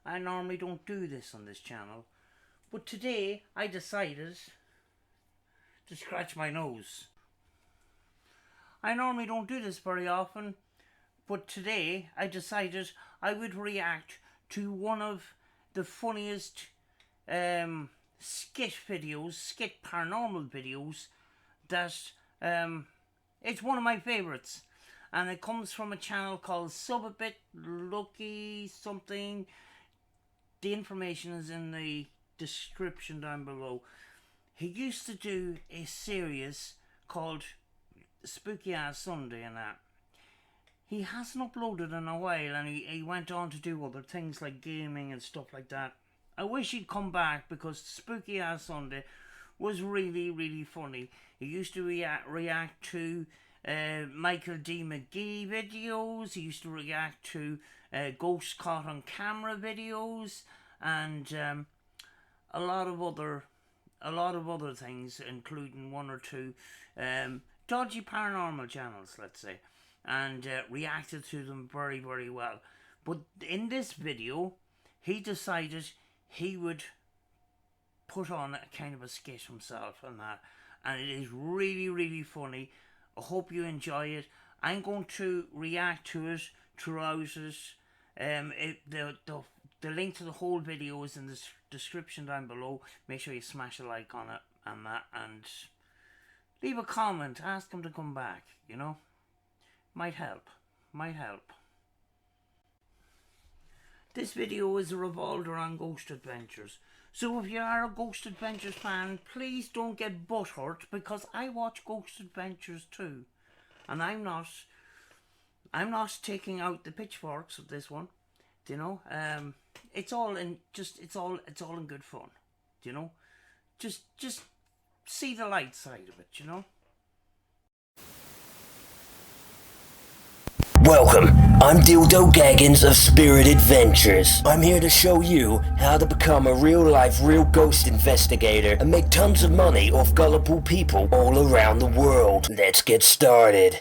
I normally don't do this on this channel, but today I decided to scratch my nose. I normally don't do this very often, but today I decided I would react to one of the funniest skit paranormal videos that it's one of my favourites, and it comes from a channel called A BIT Luckeys something. The information is in the description down below. He used to do a series called Spooky Ass Sunday and that. He hasn't uploaded in a while, and he went on to do other things like gaming and stuff like that. I wish he'd come back, because Spooky Ass Sunday was really, really funny. He used to react to Michael D. McGee videos. He used to react to ghost caught on camera videos, and a lot of other things, including one or two dodgy paranormal channels, let's say, and reacted to them very, very well. But in this video, he decided he would put on a kind of a skit himself and that, and it is really, really funny. I hope you enjoy it. I'm going to react to it throughout it. The link to the whole video is in the description down below. Make sure you smash a like on it and that, and leave a comment. Ask him to come back, you know. Might help. This video is revolved around Ghost Adventures. So if you are a Ghost Adventures fan, please don't get butthurt, because I watch Ghost Adventures too. And I'm not taking out the pitchforks of this one. Do you know? It's all in good fun. Do you know? Just see the light side of it, you know? Welcome, I'm Dildo Gaggins of Spirit Adventures. I'm here to show you how to become a real-life, real ghost investigator and make tons of money off gullible people all around the world. Let's get started.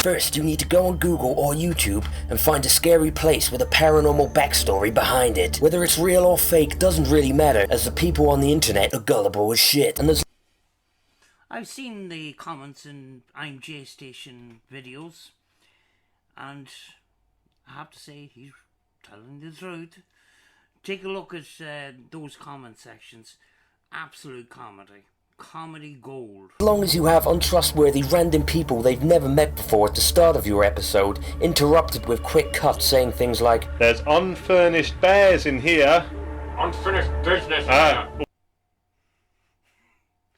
First, you need to go on Google or YouTube and find a scary place with a paranormal backstory behind it. Whether it's real or fake doesn't really matter, as the people on the internet are gullible as shit. And there's I've seen the comments in I'm J Station videos, and I have to say he's telling the truth. Take a look at those comment sections. Absolute comedy gold. As long as you have untrustworthy random people they've never met before at the start of your episode, interrupted with quick cuts saying things like, "There's unfurnished bears in here." Unfinished business.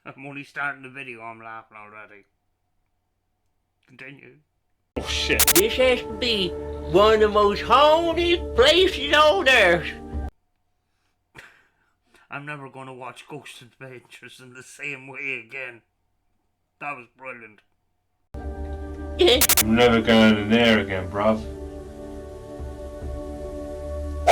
I'm only starting the video, I'm laughing already. Continue. Oh shit. This has to be one of the most haunted places on earth. I'm never going to watch Ghost Adventures in the same way again. That was brilliant. I'm never going in there again, bruv.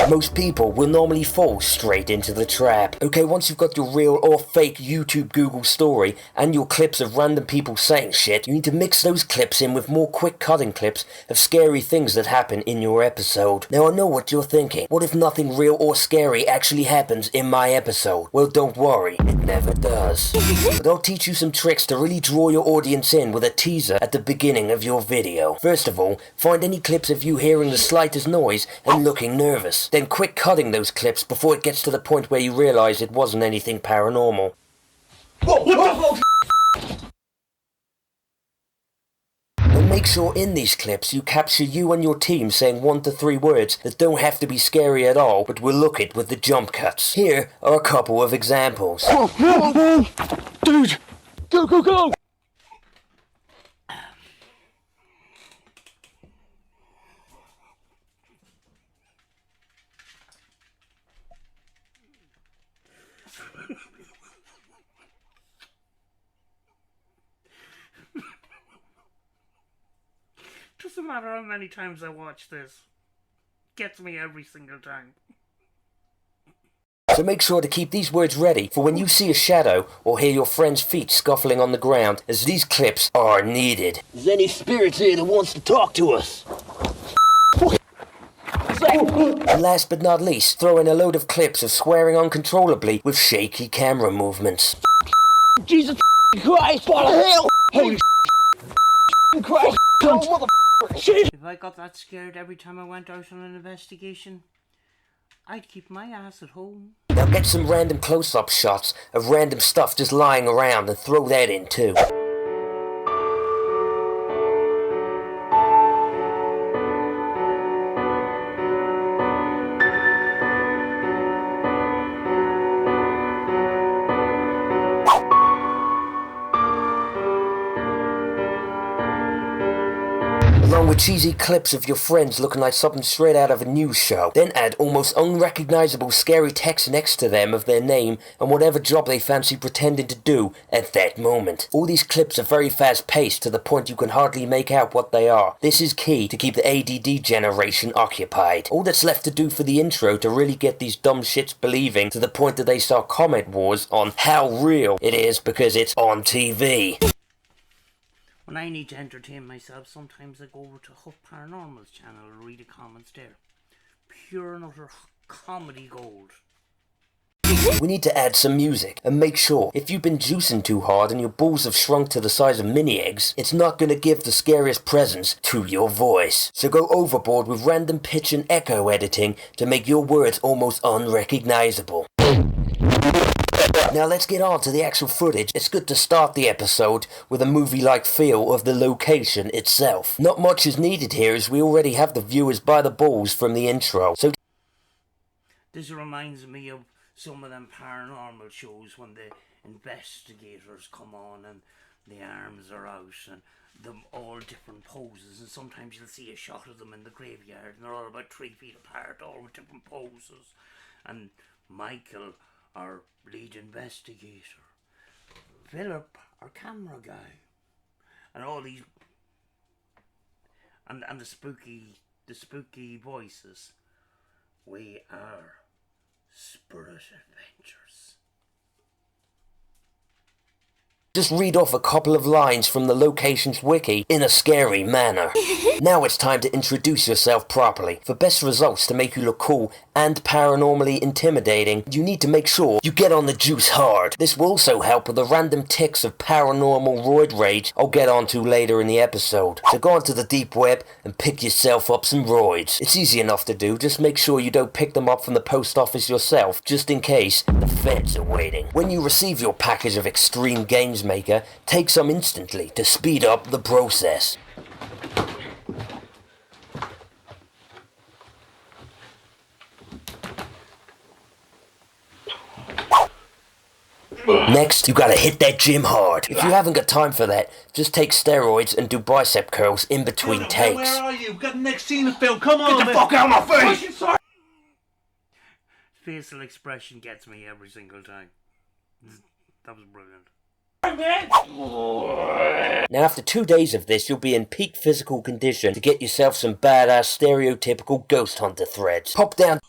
Most people will normally fall straight into the trap. Okay, once you've got your real or fake YouTube Google story and your clips of random people saying shit, you need to mix those clips in with more quick cutting clips of scary things that happen in your episode. Now I know what you're thinking. What if nothing real or scary actually happens in my episode? Well, don't worry, it never does. But I'll teach you some tricks to really draw your audience in with a teaser at the beginning of your video. First of all, find any clips of you hearing the slightest noise and looking nervous. Then quick cutting those clips before it gets to the point where you realise it wasn't anything paranormal. Whoa, what the fuck? And make sure in these clips you capture you and your team saying 1 to 3 words that don't have to be scary at all, but will look it with the jump cuts. Here are a couple of examples. Dude, go! Doesn't matter how many times I watch this. Gets me every single time. So make sure to keep these words ready for when you see a shadow or hear your friend's feet scuffling on the ground, as these clips are needed. Is any spirits here that wants to talk to us? What's that? And last but not least, throw in a load of clips of swearing uncontrollably with shaky camera movements. Jesus Christ, what the hell? Holy Christ, oh, If I got that scared every time I went out on an investigation, I'd keep my ass at home. Now get some random close-up shots of random stuff just lying around and throw that in too. Along with cheesy clips of your friends looking like something straight out of a news show. Then add almost unrecognizable scary text next to them of their name and whatever job they fancy pretending to do at that moment. All these clips are very fast paced to the point you can hardly make out what they are. This is key to keep the ADD generation occupied. All that's left to do for the intro to really get these dumb shits believing to the point that they start comment wars on how real it is because it's on TV. When I need to entertain myself, sometimes I go over to Huff Paranormal's channel and read the comments there. Pure and utter comedy gold. We need to add some music, and make sure, if you've been juicing too hard and your balls have shrunk to the size of mini eggs, it's not going to give the scariest presence to your voice. So go overboard with random pitch and echo editing to make your words almost unrecognizable. Now let's get on to the actual footage. It's good to start the episode with a movie-like feel of the location itself. Not much is needed here as we already have the viewers by the balls from the intro. So This reminds me of some of them paranormal shows when the investigators come on and the arms are out and them all different poses, and sometimes you'll see a shot of them in the graveyard and they're all about 3 feet apart, all with different poses. And Michael, our lead investigator, Philip, our camera guy, and all these, and the spooky voices. We are Spirit Adventures. just read off a couple of lines from the location's wiki in a scary manner. Now it's time to introduce yourself properly. For best results to make you look cool and paranormally intimidating, you need to make sure you get on the juice hard. This will also help with the random tics of paranormal roid rage I'll get onto later in the episode. So go onto the deep web and pick yourself up some roids. It's easy enough to do, just make sure you don't pick them up from the post office yourself, just in case the feds are waiting. When you receive your package of Extreme Games Maker, take some instantly to speed up the process. Next, you gotta hit that gym hard. If you haven't got time for that, just take steroids and do bicep curls in between takes. Where are you? We've got the next scene to film. Come on, Get the fuck out of my face! Facial expression gets me every single time. That was brilliant. Now after 2 days of this, you'll be in peak physical condition to get yourself some badass stereotypical ghost hunter threads. Pop down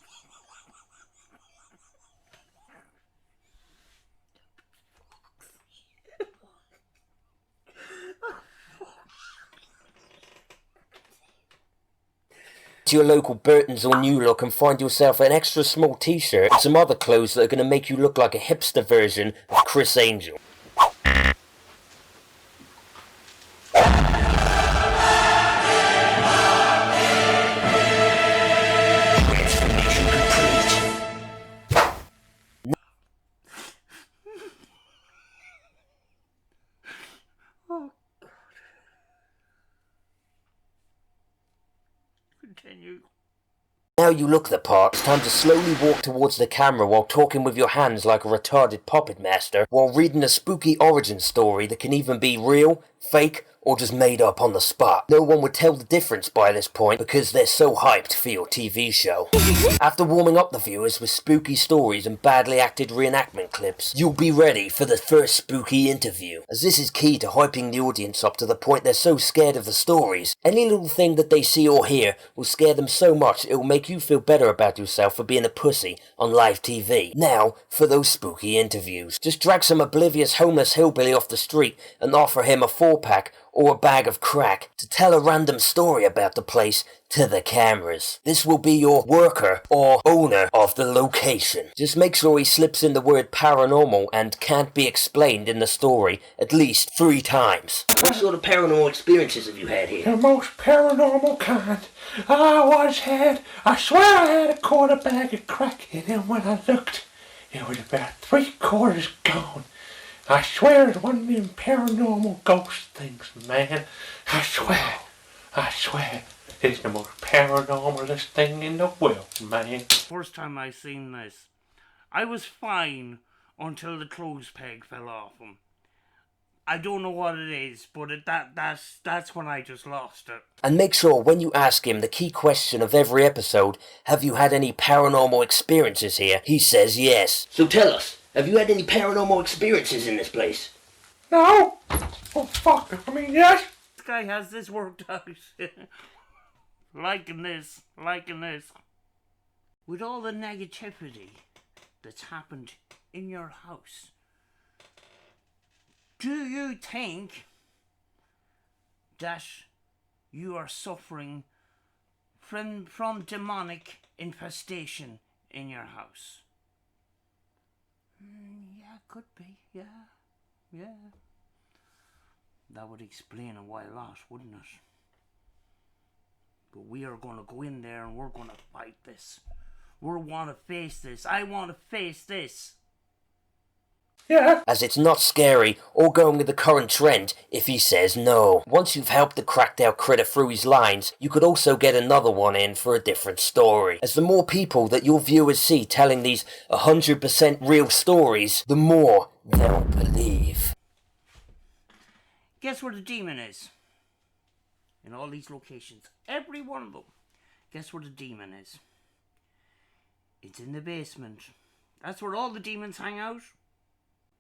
to your local Burton's or New Look and find yourself an extra small t-shirt and some other clothes that are going to make you look like a hipster version of Chris Angel. Continue. Now you look the part, it's time to slowly walk towards the camera while talking with your hands like a retarded puppet master, while reading a spooky origin story that can even be real, fake, or just made up on the spot. No one would tell the difference by this point because they're so hyped for your TV show. After warming up the viewers with spooky stories and badly acted reenactment clips, you'll be ready for the first spooky interview. As this is key to hyping the audience up to the point they're so scared of the stories, any little thing that they see or hear will scare them so much it will make you feel better about yourself for being a pussy on live TV. Now, for those spooky interviews. Just drag some oblivious homeless hillbilly off the street and offer him a 4-pack or a bag of crack to tell a random story about the place to the cameras. This will be your worker or owner of the location. Just make sure he slips in the word paranormal and can't be explained in the story at least 3 times. What sort of paranormal experiences have you had here? The most paranormal kind I swear I had a quarter bag of crack, and then when I looked, it was about 3/4 gone. I swear it wasn't them paranormal ghost things, man. I swear. It's the most paranormalest thing in the world, man. First time I seen this, I was fine until the clothes peg fell off him. I don't know what it is, but that's when I just lost it. And make sure when you ask him the key question of every episode, have you had any paranormal experiences here, he says yes. So tell us, have you had any paranormal experiences in this place? No? Oh, fuck. I mean, yes. This guy has this worked out. Liking this. With all the negativity that's happened in your house, do you think that you are suffering from demonic infestation in your house? Yeah, could be. Yeah. That would explain a lot, wouldn't it? But we are going to go in there and we're going to fight this. We want to face this. I want to face this. Yeah. As it's not scary or going with the current trend if he says no. Once you've helped the cracked out critter through his lines, you could also get another one in for a different story. As the more people that your viewers see telling these 100% real stories, the more they'll believe. Guess where the demon is? In all these locations. Every one of them. Guess where the demon is? It's in the basement. That's where all the demons hang out.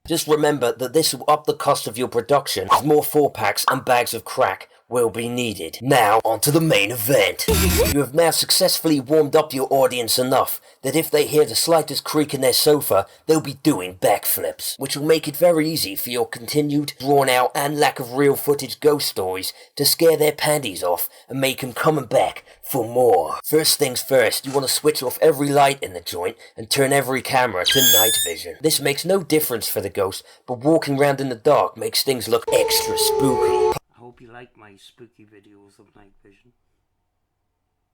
Just remember that this will up the cost of your production, as more 4-packs and bags of crack will be needed. Now, on to the main event. You have now successfully warmed up your audience enough that if they hear the slightest creak in their sofa, they'll be doing backflips, which will make it very easy for your continued, drawn-out and lack of real footage ghost stories to scare their panties off and make them coming back for more. First things first, you want to switch off every light in the joint and turn every camera to night vision. This makes no difference for the ghost, but walking around in the dark makes things look extra spooky. I hope you like my spooky videos of night vision.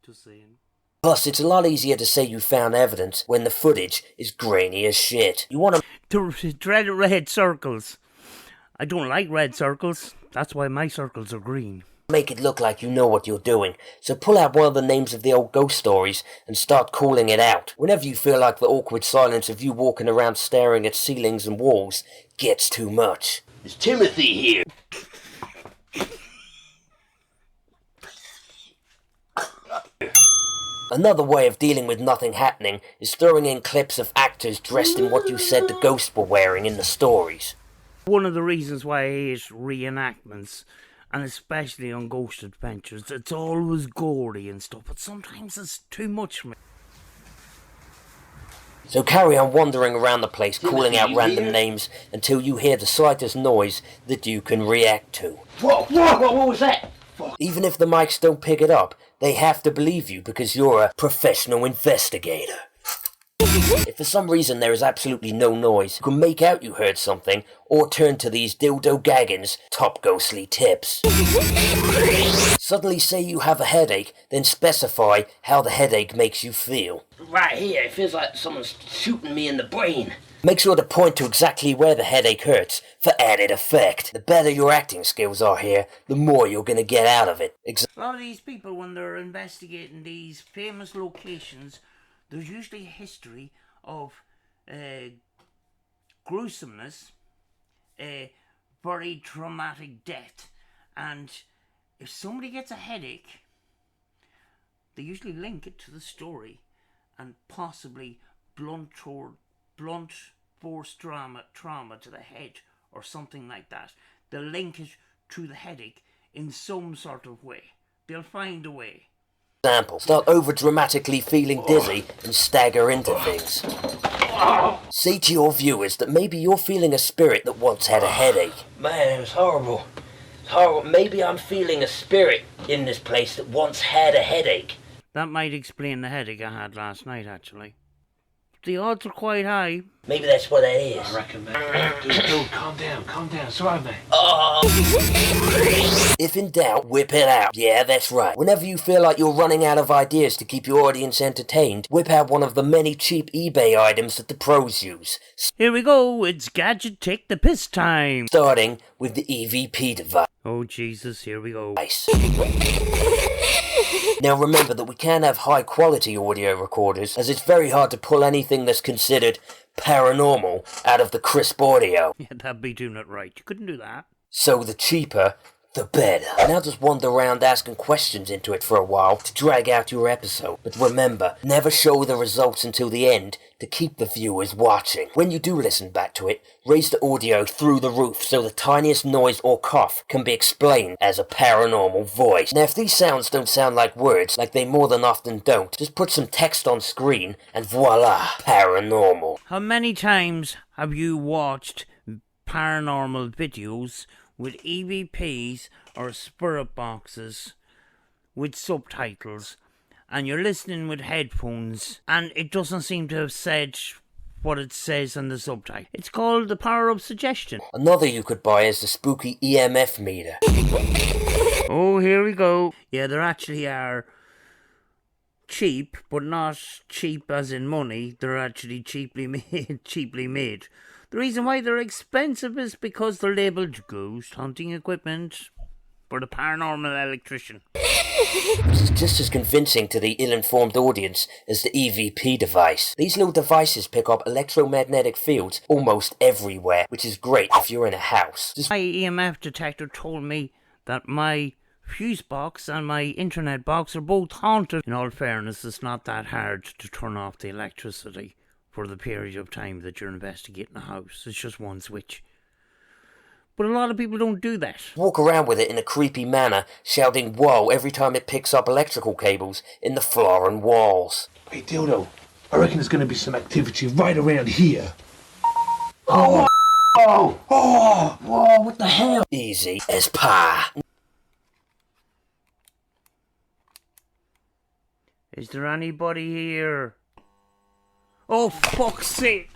Just saying. Plus, it's a lot easier to say you found evidence when the footage is grainy as shit. You want to The dreaded red circles. I don't like red circles. That's why my circles are green. make it look like you know what you're doing, so pull out one of the names of the old ghost stories and start calling it out. Whenever you feel like the awkward silence of you walking around staring at ceilings and walls gets too much. Is Timothy here? Another way of dealing with nothing happening is throwing in clips of actors dressed in what you said the ghosts were wearing in the stories. One of the reasons why I hate reenactments, and especially on Ghost Adventures, it's always gory and stuff, but sometimes it's too much for me. So carry on wandering around the place, calling out random names until you hear the slightest noise that you can react to. Whoa, what was that? Even if the mics don't pick it up, they have to believe you because you're a professional investigator. If for some reason there is absolutely no noise, you can make out you heard something, or turn to these Dildo Gaggin's top ghostly tips. Suddenly say you have a headache, then specify how the headache makes you feel. Right here, it feels like someone's shooting me in the brain. Make sure to point to exactly where the headache hurts for added effect. The better your acting skills are here, the more you're going to get out of it. A lot of these people, when they're investigating these famous locations, there's usually a history of gruesomeness, a very traumatic death, and if somebody gets a headache, they usually link it to the story and possibly blunt force trauma to the head or something like that. They'll link it to the headache in some sort of way. They'll find a way. Example, start over-dramatically feeling dizzy and stagger into things. Say to your viewers that maybe you're feeling a spirit that once had a headache. Man, it was horrible. Oh, maybe I'm feeling a spirit in this place that once had a headache. That might explain the headache I had last night, actually. The odds are quite high. Maybe that's what that is. I reckon, mate. Dude, calm down, it's alright, mate. If in doubt, whip it out. Yeah, that's right. Whenever you feel like you're running out of ideas to keep your audience entertained, whip out one of the many cheap eBay items that the pros use. Here we go, it's Gadget Take the Piss time. Starting with the EVP device. Oh Jesus, here we go. Now remember that we can have high quality audio recorders, as it's very hard to pull anything that's considered paranormal out of the crisp audio. Yeah, that'd be doing it right. You couldn't do that. So the cheaper, the better. Now just wander around asking questions into it for a while to drag out your episode. But remember, never show the results until the end to keep the viewers watching. When you do listen back to it, raise the audio through the roof so the tiniest noise or cough can be explained as a paranormal voice. Now if these sounds don't sound like words, like they more than often don't, just put some text on screen and voila, paranormal. How many times have you watched paranormal videos with EVPs or spirit boxes with subtitles, and you're listening with headphones and it doesn't seem to have said what it says on the subtitle? It's called the power of suggestion. Another you could buy is the spooky EMF meter. Oh, here we go. Yeah, there actually are cheap, but not cheap as in money. They're actually cheaply made. The reason why they're expensive is because they're labelled ghost hunting equipment for the paranormal electrician. Which is just as convincing to the ill-informed audience as the EVP device. These little devices pick up electromagnetic fields almost everywhere, which is great if you're in a house. My EMF detector told me that my fuse box and my internet box are both haunted. In all fairness, it's not that hard to turn off the electricity for the period of time that you're investigating a house. It's just one switch. But a lot of people don't do that. Walk around with it in a creepy manner, shouting whoa every time it picks up electrical cables in the floor and walls. Hey, Dildo, I reckon there's going to be some activity right around here. Oh, whoa, what the hell? Easy as pie. Is there anybody here? Oh, fuck's sake!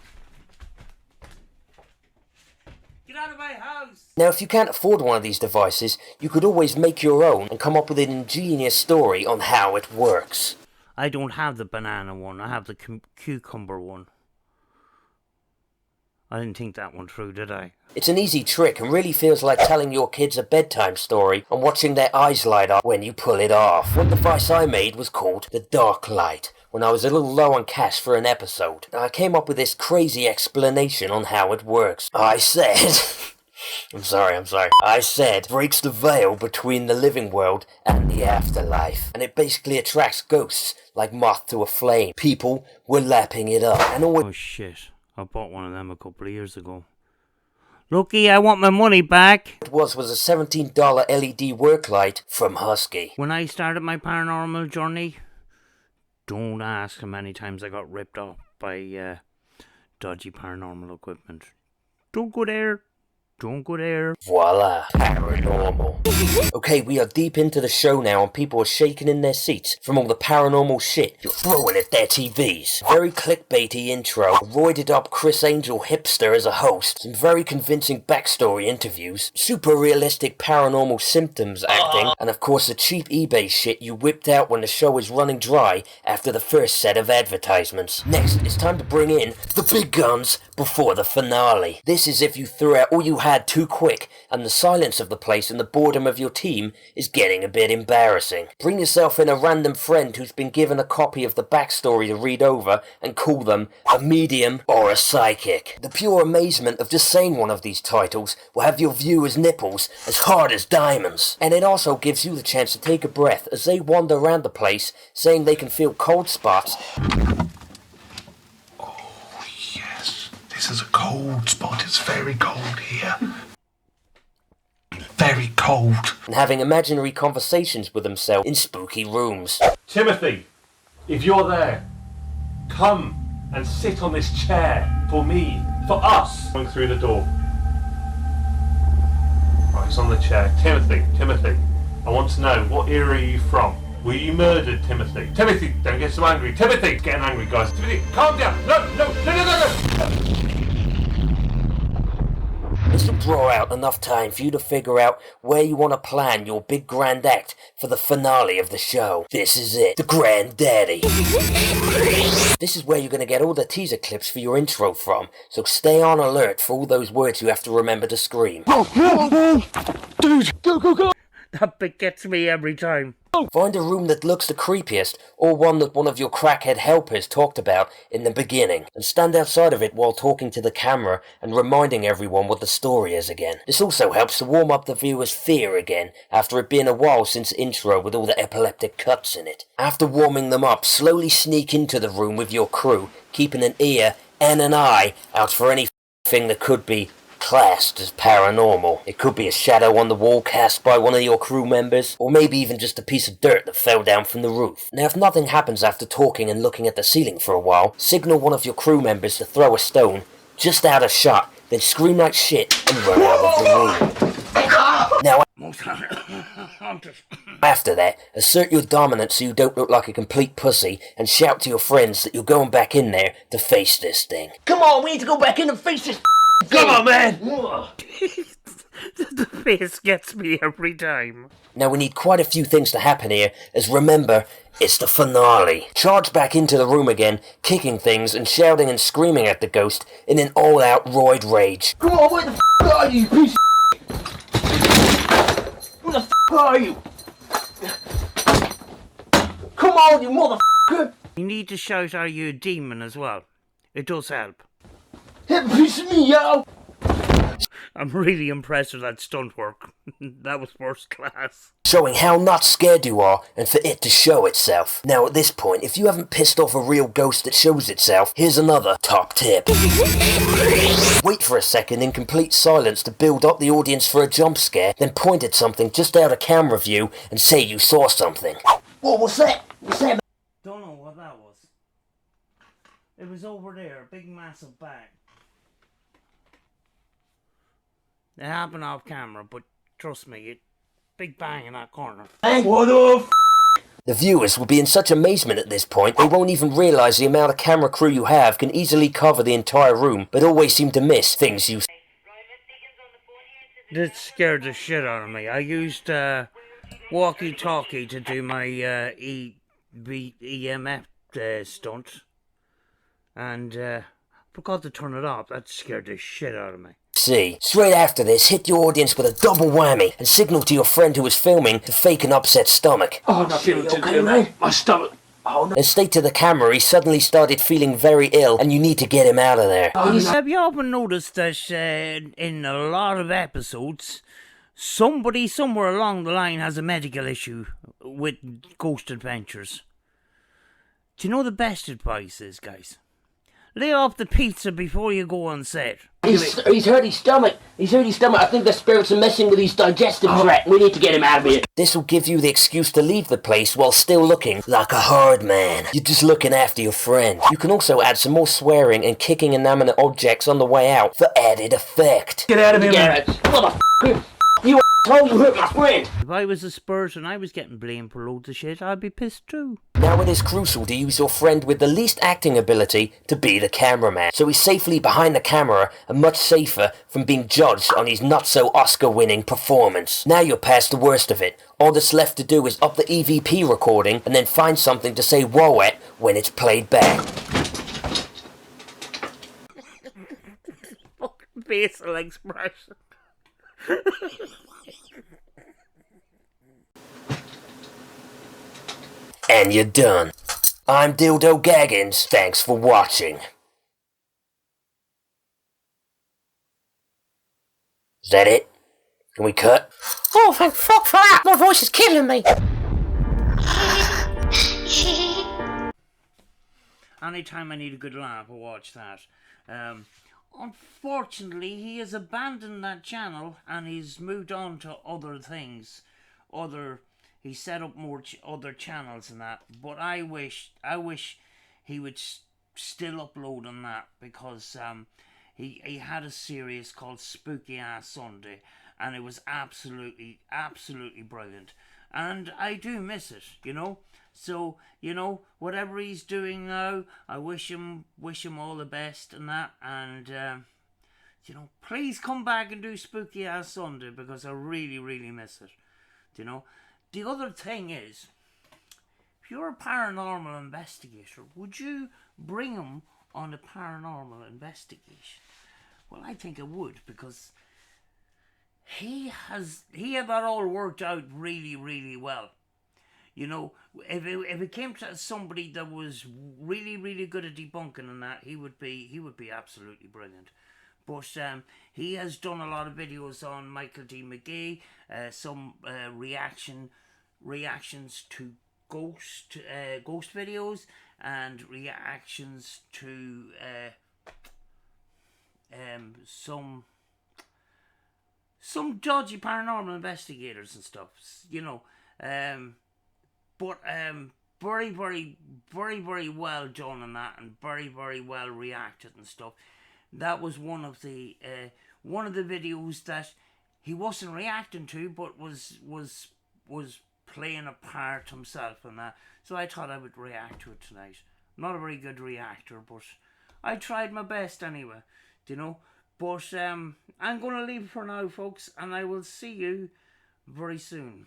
Get out of my house! Now if you can't afford one of these devices, you could always make your own and come up with an ingenious story on how it works. I don't have the banana one, I have the cucumber one. I didn't think that one through, did I? It's an easy trick and really feels like telling your kids a bedtime story and watching their eyes light up when you pull it off. One device I made was called the Dark Light, when I was a little low on cash for an episode. I came up with this crazy explanation on how it works. I said... I'm sorry. I said, breaks the veil between the living world and the afterlife. And it basically attracts ghosts like moth to a flame. People were lapping it up. And all Oh shit, I bought one of them a couple of years ago. Lucky, I want my money back. it was a $17 LED work light from Husky. When I started my paranormal journey, don't ask how many times I got ripped off by dodgy paranormal equipment. Don't go there. Don't go there. Voila, paranormal. Okay, we are deep into the show now and people are shaking in their seats from all the paranormal shit you're throwing at their TVs. Very clickbaity intro, a roided up Chris Angel hipster as a host, some very convincing backstory interviews, super realistic paranormal symptoms acting, and of course the cheap eBay shit you whipped out when the show is running dry after the first set of advertisements. Next, it's time to bring in the big guns before the finale. This is if you threw out all you had too quick and the silence of the place and the boredom of your team is getting a bit embarrassing. Bring yourself in a random friend who's been given a copy of the backstory to read over and call them a medium or a psychic. The pure amazement of just saying one of these titles will have your viewers' nipples as hard as diamonds. And it also gives you the chance to take a breath as they wander around the place saying they can feel cold spots. Yes, this is a cold spot. It's very cold here. Very cold. And having imaginary conversations with themselves in spooky rooms. Timothy, if you're there, come and sit on this chair for me, for us. Going through the door. Right, it's on the chair. Timothy, I want to know, what era are you from? Were you murdered, Timothy? Timothy, don't get so angry. Timothy, getting angry, guys. Timothy, calm down. No. This will draw out enough time for you to figure out where you want to plan your big grand act for the finale of the show. This is it, the Granddaddy. This is where you're going to get all the teaser clips for your intro from, so stay on alert for all those words you have to remember to scream. Dude, go. That bit gets me every time. Find a room that looks the creepiest, or one that one of your crackhead helpers talked about in the beginning, and stand outside of it while talking to the camera and reminding everyone what the story is again. This also helps to warm up the viewer's fear again, after it being a while since intro with all the epileptic cuts in it. After warming them up, slowly sneak into the room with your crew, keeping an ear and an eye out for anything that could be classed as paranormal. It could be a shadow on the wall cast by one of your crew members, or maybe even just a piece of dirt that fell down from the roof. Now, if nothing happens after talking and looking at the ceiling for a while, signal one of your crew members to throw a stone just out of shot, then scream like shit and run out of the room. Now, after that, assert your dominance so you don't look like a complete pussy, and shout to your friends that you're going back in there to face this thing. Come on, we need to go back in and face this. Come on, man. The face gets me every time. Now we need quite a few things to happen here, as remember, it's the finale. Charge back into the room again, kicking things and shouting and screaming at the ghost in an all-out roid rage. Come on, where the are you, piece of Where the are you? Come on, you motherfucker! You need to shout, "Are you a demon?" as well. It does help. Hit a piece of me, yo! I'm really impressed with that stunt work. That was first class. Showing how not scared you are, and for it to show itself. Now at this point, if you haven't pissed off a real ghost that shows itself, here's another top tip. Wait for a second in complete silence to build up the audience for a jump scare, then point at something just out of camera view and say you saw something. What was that? What's that? Don't know what that was. It was over there, a big massive bang. It happened off camera, but trust me, big bang in that corner. What the The viewers will be in such amazement at this point, they won't even realise the amount of camera crew you have can easily cover the entire room, but always seem to miss things you... This scared the shit out of me. I used walkie-talkie to do my EMF stunt, and forgot to turn it off. That scared the shit out of me. See. Straight after this, hit your audience with a double whammy and signal to your friend who was filming to fake an upset stomach. Oh, I'm not feeling too good, man. My stomach. Oh, no. And state to the camera he suddenly started feeling very ill and you need to get him out of there. Have you often noticed that in a lot of episodes, somebody somewhere along the line has a medical issue with Ghost Adventures? Do you know the best advice is, guys? Lay off the pizza before you go on set. He's hurt his stomach. He's hurt his stomach. I think the spirits are messing with his digestive tract. We need to get him out of here. This will give you the excuse to leave the place while still looking like a hard man. You're just looking after your friend. You can also add some more swearing and kicking inanimate objects on the way out for added effect. Get out of here, man. Motherfucker! You asshole, you hurt my friend! If I was a Spurs and I was getting blamed for loads of shit, I'd be pissed too. Now it is crucial to use your friend with the least acting ability to be the cameraman, so he's safely behind the camera and much safer from being judged on his not-so-Oscar-winning performance. Now you're past the worst of it. All that's left to do is up the EVP recording and then find something to say whoa at when it's played back. Fucking facial expression. And you're done. I'm Dildo Gaggins. Thanks for watching. Is that it? Can we cut? Oh, thank fuck for that! My voice is killing me! Anytime I need a good laugh, I'll watch that. Unfortunately, he has abandoned that channel and he's moved on to other things. He set up more other channels and that. But I wish he would still upload on that, because he had a series called Spooky Ass Sunday, and it was absolutely brilliant. And I do miss it, you know. So, you know, whatever he's doing now, I wish him all the best and that. And you know, please come back and do Spooky Ass Sunday, because I really miss it. You know, the other thing is, if you're a paranormal investigator, would you bring him on a paranormal investigation? Well, I think I would, because he had that all worked out really well. You know, if it came to somebody that was really good at debunking and that, he would be absolutely brilliant. But he has done a lot of videos on Michael D. McGee, some reactions to ghost videos, and reactions to some dodgy paranormal investigators and stuff, you know. But very well done in that, and very well reacted and stuff. That was one of the videos that he wasn't reacting to, but was playing a part himself in that. So I thought I would react to it tonight. I'm not a very good reactor, but I tried my best anyway, you know. But I'm going to leave it for now, folks, and I will see you very soon.